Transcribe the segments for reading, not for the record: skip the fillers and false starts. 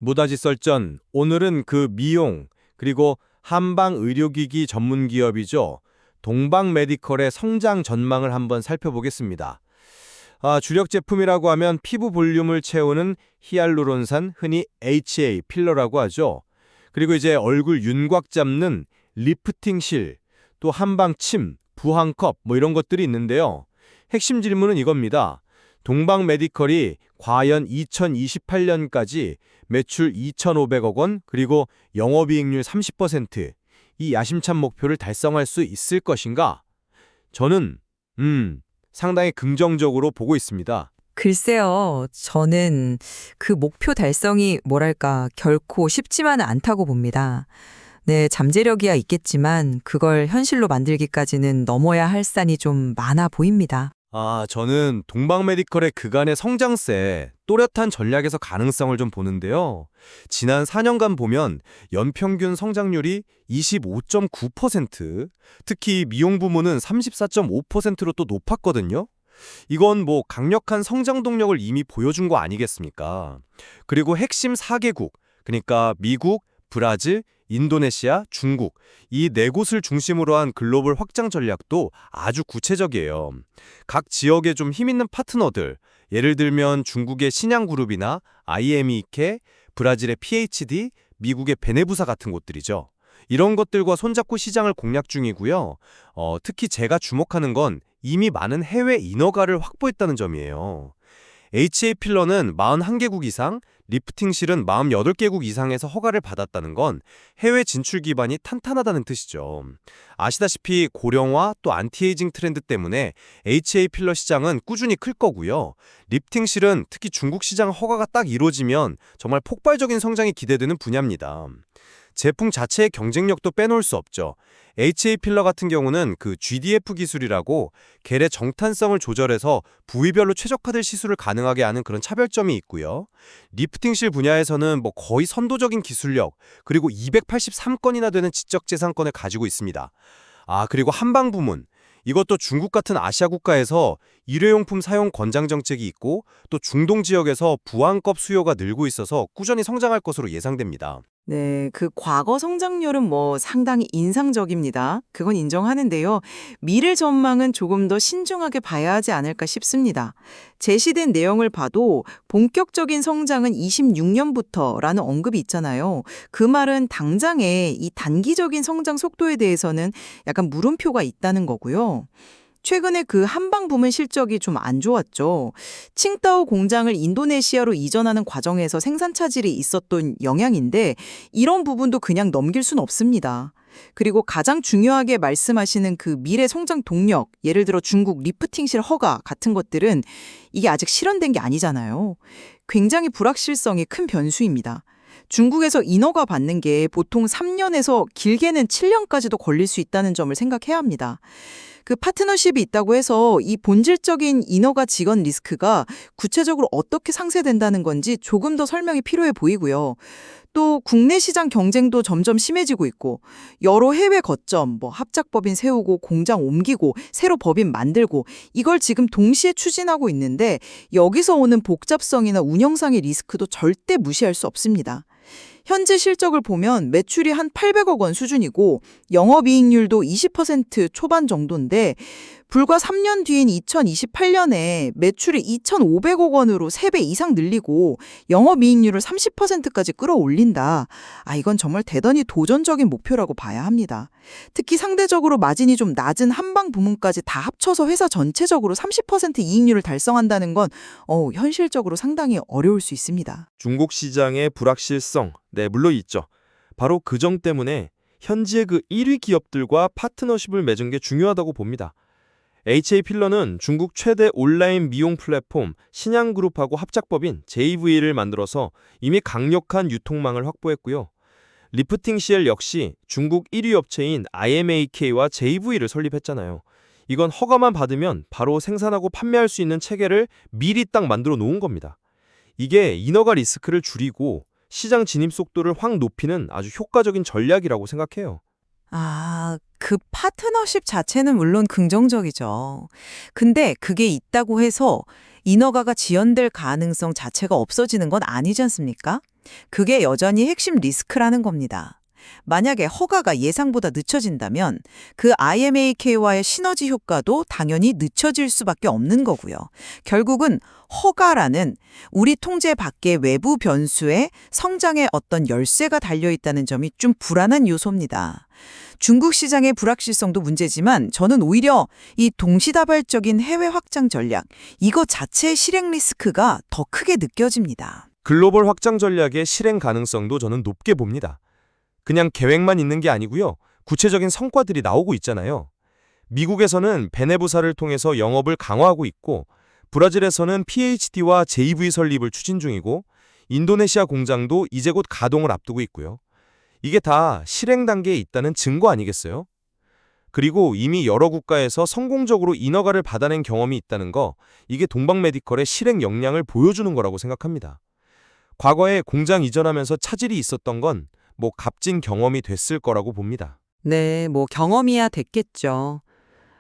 무다지 썰전, 오늘은 그 미용, 그리고 한방 의료기기 전문 기업이죠. 동방메디컬의 성장 전망을 한번 살펴보겠습니다. 주력 제품이라고 하면 피부 볼륨을 채우는 히알루론산, 흔히 HA 필러라고 하죠. 그리고 이제 얼굴 윤곽 잡는 리프팅실, 또 한방 침, 부항컵 뭐 이런 것들이 있는데요. 핵심 질문은 이겁니다. 동방메디컬이 과연 2028년까지 매출 2,500억 원, 그리고 영업이익률 30%, 이 야심찬 목표를 달성할 수 있을 것인가? 저는 상당히 긍정적으로 보고 있습니다. 글쎄요, 저는 그 목표 달성이 뭐랄까, 결코 쉽지만은 않다고 봅니다. 네, 잠재력이야 있겠지만 그걸 현실로 만들기까지는 넘어야 할 산이 좀 많아 보입니다. 저는 동방메디컬의 그간의 성장세, 또렷한 전략에서 가능성을 좀 보는데요. 지난 4년간 보면 연평균 성장률이 25.9%, 특히 미용 부문은 34.5%로 또 높았거든요. 이건 뭐 강력한 성장 동력을 이미 보여준 거 아니겠습니까? 그리고 핵심 4개국, 그러니까 미국, 브라질, 인도네시아, 중국, 이 네 곳을 중심으로 한 글로벌 확장 전략도 아주 구체적이에요. 각 지역에 좀 힘있는 파트너들, 예를 들면 중국의 신양그룹이나 IMEK, 브라질의 PHD, 미국의 베네부사 같은 곳들이죠. 이런 것들과 손잡고 시장을 공략 중이고요. 특히 제가 주목하는 건 이미 많은 해외 인허가를 확보했다는 점이에요. HA 필러는 41개국 이상, 리프팅실은 48개국 이상에서 허가를 받았다는 건 해외 진출 기반이 탄탄하다는 뜻이죠. 아시다시피 고령화 또 안티에이징 트렌드 때문에 HA 필러 시장은 꾸준히 클 거고요. 리프팅실은 특히 중국 시장 허가가 딱 이루어지면 정말 폭발적인 성장이 기대되는 분야입니다. 제품 자체의 경쟁력도 빼놓을 수 없죠. HA 필러 같은 경우는 그 GDF 기술이라고 결의 정탄성을 조절해서 부위별로 최적화될 시술을 가능하게 하는 그런 차별점이 있고요. 리프팅실 분야에서는 뭐 거의 선도적인 기술력, 그리고 283건이나 되는 지적재산권을 가지고 있습니다. 그리고 한방 부문. 이것도 중국 같은 아시아 국가에서 일회용품 사용 권장 정책이 있고 또 중동 지역에서 부항급 수요가 늘고 있어서 꾸준히 성장할 것으로 예상됩니다. 네, 그 과거 성장률은 상당히 인상적입니다. 그건 인정하는데요. 미래 전망은 조금 더 신중하게 봐야 하지 않을까 싶습니다. 제시된 내용을 봐도 본격적인 성장은 26년부터라는 언급이 있잖아요. 그 말은 당장의 이 단기적인 성장 속도에 대해서는 약간 물음표가 있다는 거고요. 최근에 그 한방 부문 실적이 좀 안 좋았죠. 칭따오 공장을 인도네시아로 이전하는 과정에서 생산 차질이 있었던 영향인데 이런 부분도 그냥 넘길 순 없습니다. 그리고 가장 중요하게 말씀하시는 그 미래 성장 동력, 예를 들어 중국 리프팅실 허가 같은 것들은 이게 아직 실현된 게 아니잖아요. 굉장히 불확실성이 큰 변수입니다. 중국에서 인허가 받는 게 보통 3년에서 길게는 7년까지도 걸릴 수 있다는 점을 생각해야 합니다. 그 파트너십이 있다고 해서 이 본질적인 인허가 직원 리스크가 구체적으로 어떻게 상쇄된다는 건지 조금 더 설명이 필요해 보이고요. 또 국내 시장 경쟁도 점점 심해지고 있고 여러 해외 거점, 합작법인 세우고 공장 옮기고 새로 법인 만들고 이걸 지금 동시에 추진하고 있는데 여기서 오는 복잡성이나 운영상의 리스크도 절대 무시할 수 없습니다. 현재 실적을 보면 매출이 한 800억 원 수준이고 영업이익률도 20% 초반 정도인데 불과 3년 뒤인 2028년에 매출이 2,500억 원으로 3배 이상 늘리고 영업이익률을 30%까지 끌어올린다. 이건 정말 대단히 도전적인 목표라고 봐야 합니다. 특히 상대적으로 마진이 좀 낮은 한방 부문까지 다 합쳐서 회사 전체적으로 30% 이익률을 달성한다는 건 현실적으로 상당히 어려울 수 있습니다. 중국 시장의 불확실성, 네, 물론 있죠. 바로 그 점 때문에 현지의 그 1위 기업들과 파트너십을 맺은 게 중요하다고 봅니다. HA 필러는 중국 최대 온라인 미용 플랫폼 신양그룹하고 합작법인 JV를 만들어서 이미 강력한 유통망을 확보했고요. 리프팅 CL 역시 중국 1위 업체인 IMAK와 JV를 설립했잖아요. 이건 허가만 받으면 바로 생산하고 판매할 수 있는 체계를 미리 딱 만들어 놓은 겁니다. 이게 인허가 리스크를 줄이고 시장 진입 속도를 확 높이는 아주 효과적인 전략이라고 생각해요. 그 파트너십 자체는 물론 긍정적이죠. 근데 그게 있다고 해서 인허가가 지연될 가능성 자체가 없어지는 건 아니지 않습니까? 그게 여전히 핵심 리스크라는 겁니다. 만약에 허가가 예상보다 늦춰진다면 그 IMAK와의 시너지 효과도 당연히 늦춰질 수밖에 없는 거고요. 결국은 허가라는 우리 통제 밖의 외부 변수에 성장의 어떤 열쇠가 달려있다는 점이 좀 불안한 요소입니다. 중국 시장의 불확실성도 문제지만 저는 오히려 이 동시다발적인 해외 확장 전략, 이거 자체의 실행 리스크가 더 크게 느껴집니다. 글로벌 확장 전략의 실행 가능성도 저는 높게 봅니다. 그냥 계획만 있는 게 아니고요. 구체적인 성과들이 나오고 있잖아요. 미국에서는 베네부사를 통해서 영업을 강화하고 있고, 브라질에서는 PhD와 JV 설립을 추진 중이고, 인도네시아 공장도 이제 곧 가동을 앞두고 있고요. 이게 다 실행 단계에 있다는 증거 아니겠어요? 그리고 이미 여러 국가에서 성공적으로 인허가를 받아낸 경험이 있다는 거, 이게 동방메디컬의 실행 역량을 보여주는 거라고 생각합니다. 과거에 공장 이전하면서 차질이 있었던 건 값진 경험이 됐을 거라고 봅니다. 네, 경험이야 됐겠죠.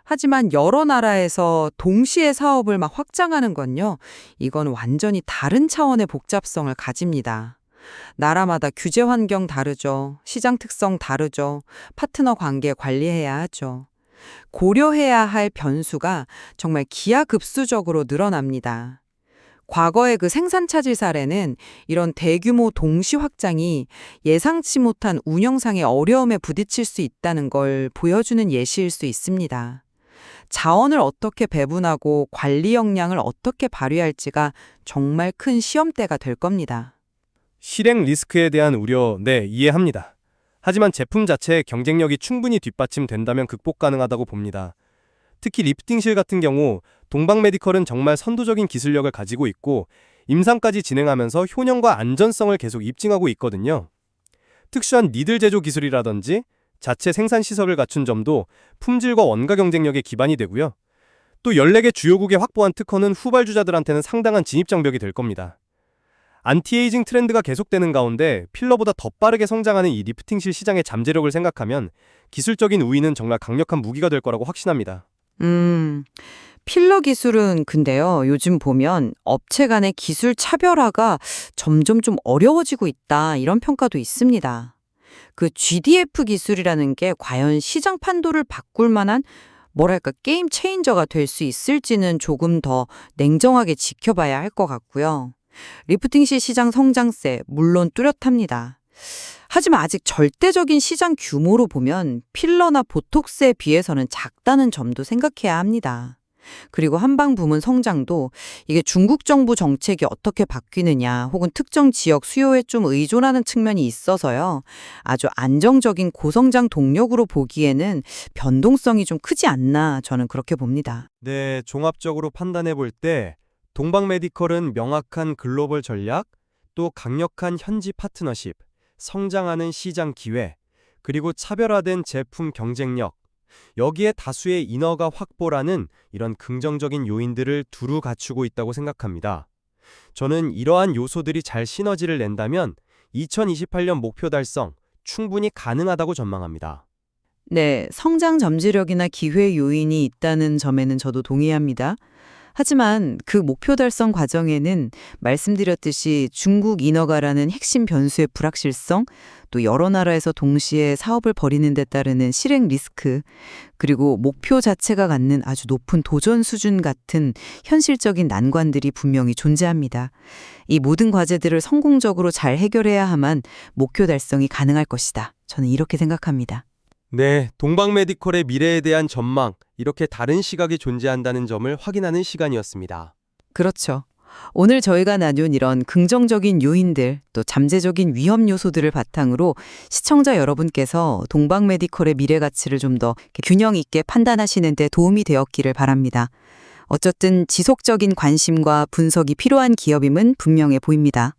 하지만 여러 나라에서 동시에 사업을 막 확장하는 건요, 이건 완전히 다른 차원의 복잡성을 가집니다. 나라마다 규제 환경 다르죠. 시장 특성 다르죠. 파트너 관계 관리해야 하죠. 고려해야 할 변수가 정말 기하급수적으로 늘어납니다. 과거의 그 생산 차질 사례는 이런 대규모 동시 확장이 예상치 못한 운영상의 어려움에 부딪힐 수 있다는 걸 보여주는 예시일 수 있습니다. 자원을 어떻게 배분하고 관리 역량을 어떻게 발휘할지가 정말 큰 시험대가 될 겁니다. 실행 리스크에 대한 우려, 네, 이해합니다. 하지만 제품 자체의 경쟁력이 충분히 뒷받침된다면 극복 가능하다고 봅니다. 특히 리프팅실 같은 경우 동방메디컬은 정말 선도적인 기술력을 가지고 있고 임상까지 진행하면서 효능과 안전성을 계속 입증하고 있거든요. 특수한 니들 제조 기술이라든지 자체 생산 시설을 갖춘 점도 품질과 원가 경쟁력의 기반이 되고요. 또 14개 주요국에 확보한 특허는 후발주자들한테는 상당한 진입장벽이 될 겁니다. 안티에이징 트렌드가 계속되는 가운데 필러보다 더 빠르게 성장하는 이 리프팅실 시장의 잠재력을 생각하면 기술적인 우위는 정말 강력한 무기가 될 거라고 확신합니다. 필러 기술은 근데요, 요즘 보면 업체 간의 기술 차별화가 점점 좀 어려워지고 있다, 이런 평가도 있습니다. 그 GDF 기술이라는 게 과연 시장 판도를 바꿀 만한 게임 체인저가 될 수 있을지는 조금 더 냉정하게 지켜봐야 할 것 같고요. 리프팅실 시장 성장세 물론 뚜렷합니다. 하지만 아직 절대적인 시장 규모로 보면 필러나 보톡스에 비해서는 작다는 점도 생각해야 합니다. 그리고 한방 부문 성장도 이게 중국 정부 정책이 어떻게 바뀌느냐 혹은 특정 지역 수요에 좀 의존하는 측면이 있어서요. 아주 안정적인 고성장 동력으로 보기에는 변동성이 좀 크지 않나 저는 그렇게 봅니다. 네, 종합적으로 판단해 볼 때 동방메디컬은 명확한 글로벌 전략, 또 강력한 현지 파트너십, 성장하는 시장 기회, 그리고 차별화된 제품 경쟁력, 여기에 다수의 인허가 확보라는 이런 긍정적인 요인들을 두루 갖추고 있다고 생각합니다. 저는 이러한 요소들이 잘 시너지를 낸다면 2028년 목표 달성 충분히 가능하다고 전망합니다. 네, 성장 잠재력이나 기회 요인이 있다는 점에는 저도 동의합니다. 하지만 그 목표 달성 과정에는 말씀드렸듯이 중국 인허가라는 핵심 변수의 불확실성, 또 여러 나라에서 동시에 사업을 벌이는 데 따르는 실행 리스크, 그리고 목표 자체가 갖는 아주 높은 도전 수준 같은 현실적인 난관들이 분명히 존재합니다. 이 모든 과제들을 성공적으로 잘 해결해야 하만 목표 달성이 가능할 것이다. 저는 이렇게 생각합니다. 네, 동방메디컬의 미래에 대한 전망, 이렇게 다른 시각이 존재한다는 점을 확인하는 시간이었습니다. 그렇죠. 오늘 저희가 나눈 이런 긍정적인 요인들, 또 잠재적인 위험 요소들을 바탕으로 시청자 여러분께서 동방메디컬의 미래 가치를 좀 더 균형 있게 판단하시는 데 도움이 되었기를 바랍니다. 어쨌든 지속적인 관심과 분석이 필요한 기업임은 분명해 보입니다.